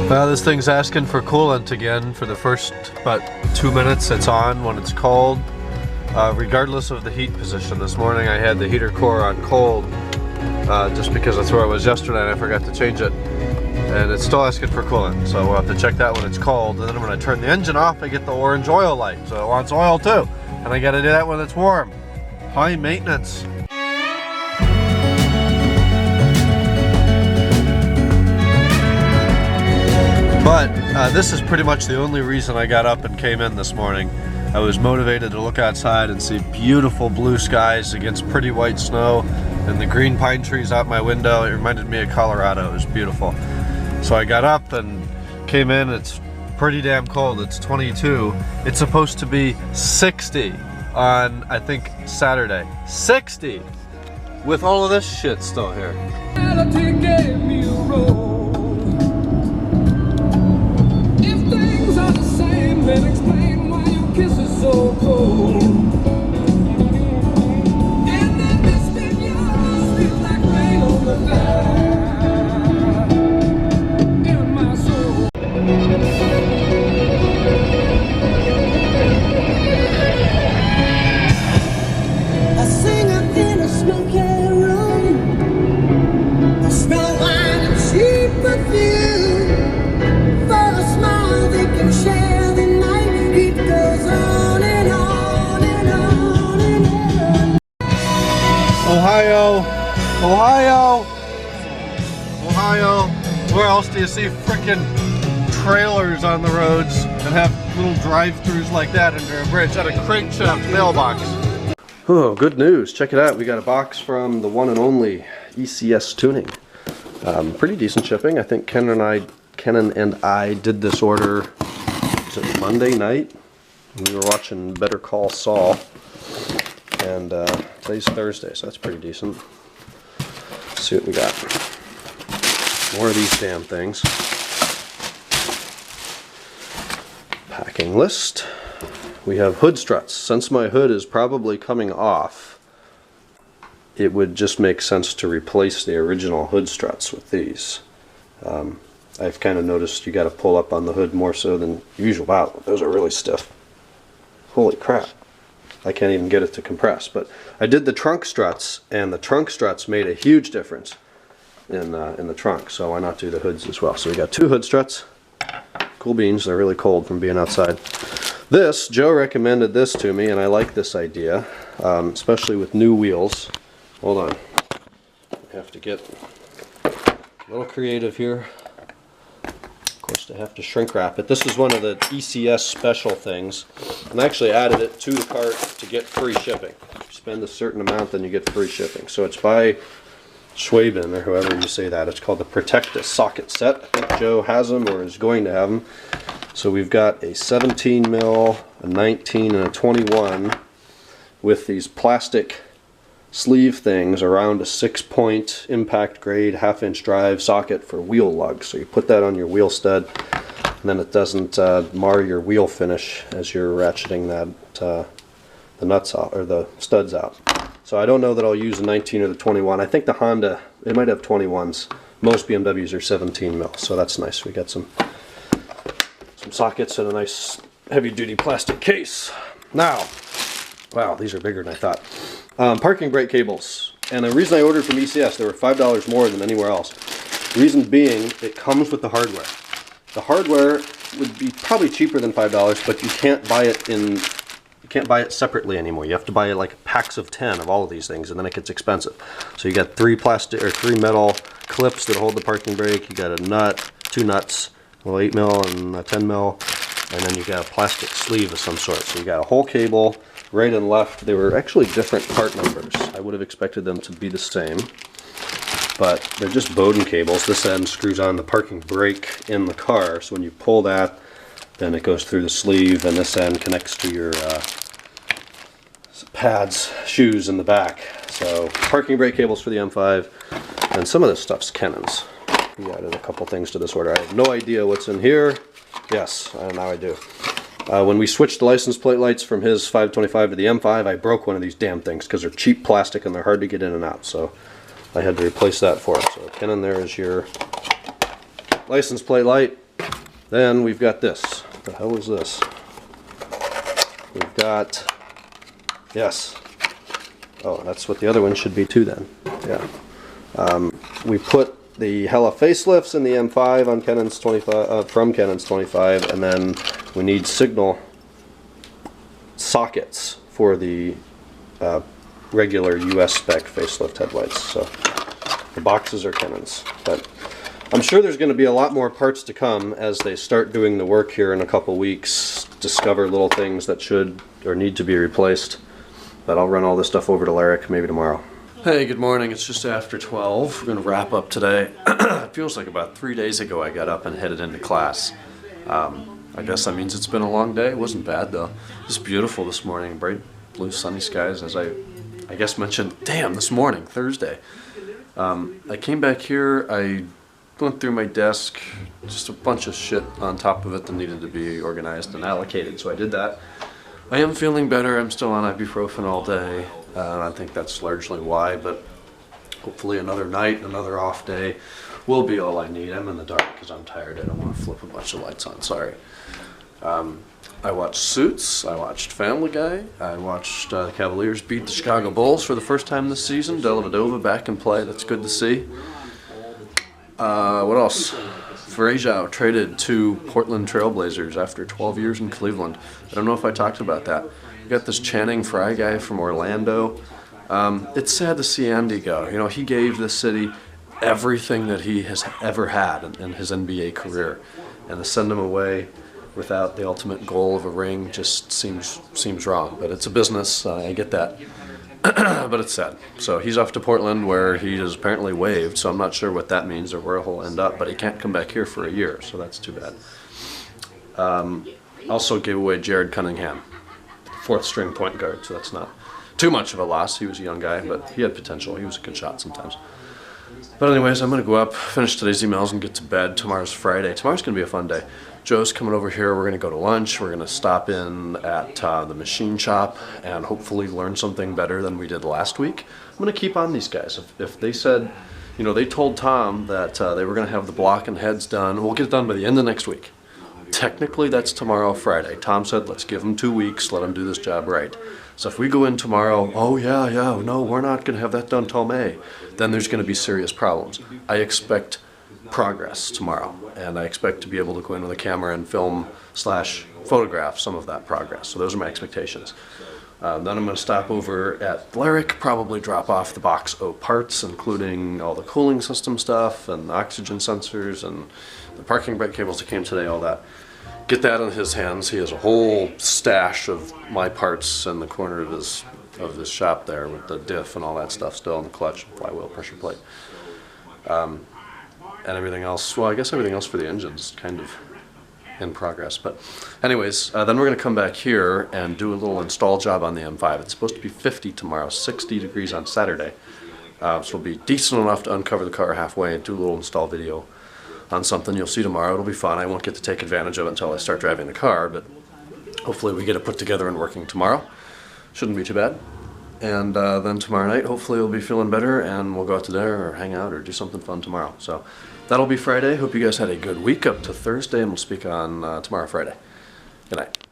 Well, this thing's asking for coolant again for the first about 2 minutes. It's on when it's cold, regardless of the heat position. This morning I had the heater core on cold just because that's where I was yesterday and I forgot to change it. And it's still asking for coolant, so we'll have to check that when it's cold. And then when I turn the engine off, I get the orange oil light, so it wants oil too. And I gotta do that when it's warm. High maintenance. But this is pretty much the only reason I got up and came in this morning. I was motivated to look outside and see beautiful blue skies against pretty white snow and the green pine trees out my window. It reminded me of Colorado. It was beautiful. So I got up and came in. It's pretty damn cold. It's 22. It's supposed to be 60 on, I think, Saturday. 60! With all of this shit still here. Then explain why your kiss is so cold. And that mystic yours feels like rain on the fire in my soul. A singer in a smoky room, a smell wine and cheap perfume. For a smile they can share. Ohio, Ohio, Ohio. Where else do you see frickin' trailers on the roads that have little drive-thrus like that under a bridge at a crankshaft mailbox? Oh, good news. Check it out. We got a box from the one and only ECS Tuning. Pretty decent shipping. I think Kenan and I did this order, was it Monday night? We were watching Better Call Saul. And today's Thursday, so that's pretty decent. Let's see what we got. More of these damn things. Packing list. We have hood struts. Since my hood is probably coming off, it would just make sense to replace the original hood struts with these. I've kind of noticed you got to pull up on the hood more so than usual. Wow, those are really stiff. Holy crap. I can't even get it to compress, but I did the trunk struts, and the trunk struts made a huge difference in the trunk, so why not do the hoods as well? So we got 2 hood struts. Cool beans. They're really cold from being outside. This, Joe recommended this to me, and I like this idea, especially with new wheels. Hold on. I have to get a little creative here. Of course, I have to shrink wrap it. This is one of the ECS special things, and I actually added it to the cart to get free shipping. You spend a certain amount, then you get free shipping. So it's by Schwaben, or however you say that. It's called the Protecta socket set. I think Joe has them, or is going to have them. So we've got a 17 mil, a 19, and a 21 with these plastic sleeve things around a 6-point impact grade 1/2-inch drive socket for wheel lugs. So you put that on your wheel stud, and then it doesn't mar your wheel finish as you're ratcheting that the nuts out, or the studs out. So I don't know that I'll use the 19 or the 21. I think the Honda, it might have 21s. Most BMWs are 17 mil, so that's nice. We got some sockets and a nice heavy-duty plastic case. Now, wow, these are bigger than I thought. Parking brake cables, and the reason I ordered from ECS, they were $5 more than anywhere else. The reason being, it comes with the hardware. The hardware would be probably cheaper than $5, but you can't buy it separately anymore. You have to buy like packs of 10 of all of these things, and then it gets expensive. So you got 3 metal clips that hold the parking brake. You got a nut, 2 nuts, a little 8 mil and a 10 mil, and then you got a plastic sleeve of some sort. So you got a whole cable. Right and left, they were actually different part numbers. I would have expected them to be the same, but they're just Bowden cables. This end screws on the parking brake in the car, so when you pull that, then it goes through the sleeve, and this end connects to your pads, shoes in the back. So parking brake cables for the M5, and some of this stuff's Kenan's. We added a couple things to this order. I have no idea what's in here. Yes, now I do. When we switched the license plate lights from his 525 to the M5, I broke one of these damn things because they're cheap plastic and they're hard to get in and out. So I had to replace that for it. So Kenan, there is your license plate light. Then we've got this. What the hell is this? We've got, yes. Oh, that's what the other one should be too then. Yeah. We put the Hella facelifts in the M5 on Canon's 25, from Canon's 25, and then we need signal sockets for the regular US spec facelift headlights. So the boxes are Canon's, but I'm sure there's going to be a lot more parts to come as they start doing the work here in a couple weeks, discover little things that should or need to be replaced. But I'll run all this stuff over to Larrick maybe tomorrow. Hey, good morning. It's just after 12. We're going to wrap up today. It feels like about 3 days ago I got up and headed into class. I guess that means it's been a long day. It wasn't bad though. It's beautiful this morning. Bright blue sunny skies, as I guess mentioned. Damn, this morning, Thursday. I came back here. I went through my desk, just a bunch of shit on top of it that needed to be organized and allocated, so I did that. I am feeling better. I'm still on ibuprofen all day, and I think that's largely why, but hopefully another night, another off day will be all I need. I'm in the dark because I'm tired. I don't want to flip a bunch of lights on, sorry. I watched Suits, I watched Family Guy, I watched the Cavaliers beat the Chicago Bulls for the first time this season. Dellavedova back in play, that's good to see. What else? Verajao traded to Portland Trailblazers after 12 years in Cleveland. I don't know if I talked about that. We got this Channing Frye guy from Orlando. It's sad to see Andy go. You know, he gave this city everything that he has ever had in his NBA career, and to send him away without the ultimate goal of a ring just seems wrong. But it's a business. I get that. But it's sad. So he's off to Portland, where he is apparently waived, so I'm not sure what that means or where he'll end up, but he can't come back here for a year, so that's too bad. Also gave away Jared Cunningham, fourth string point guard, so that's not too much of a loss. He was a young guy, but he had potential. He was a good shot sometimes. But anyways, I'm going to go up, finish today's emails, and get to bed. Tomorrow's Friday. Tomorrow's going to be a fun day. Joe's coming over here. We're going to go to lunch. We're going to stop in at the machine shop and hopefully learn something better than we did last week. I'm going to keep on these guys. If they said, you know, they told Tom that they were going to have the block and heads done. We'll get it done by the end of next week. Technically, that's tomorrow, Friday. Tom said, let's give him 2 weeks, let him do this job right. So if we go in tomorrow, oh yeah, no, we're not going to have that done till May, then there's going to be serious problems. I expect progress tomorrow, and I expect to be able to go in with a camera and film / photograph some of that progress. So those are my expectations. Then I'm going to stop over at Larrick, probably drop off the box O parts, including all the cooling system stuff and the oxygen sensors and the parking brake cables that came today, all that. Get that in his hands. He has a whole stash of my parts in the corner of this shop there, with the diff and all that stuff still in the clutch, flywheel, pressure plate. And everything else, well, I guess everything else for the engine's kind of in progress. But anyways, then we're going to come back here and do a little install job on the M5. It's supposed to be 50 tomorrow, 60 degrees on Saturday. So it'll be decent enough to uncover the car halfway and do a little install video on something you'll see tomorrow. It'll be fun. I won't get to take advantage of it until I start driving the car, but hopefully we get it put together and working tomorrow. Shouldn't be too bad. And then tomorrow night, hopefully we'll be feeling better, and we'll go out to dinner or hang out or do something fun tomorrow. So that'll be Friday. Hope you guys had a good week up to Thursday, and we'll speak on tomorrow, Friday. Good night.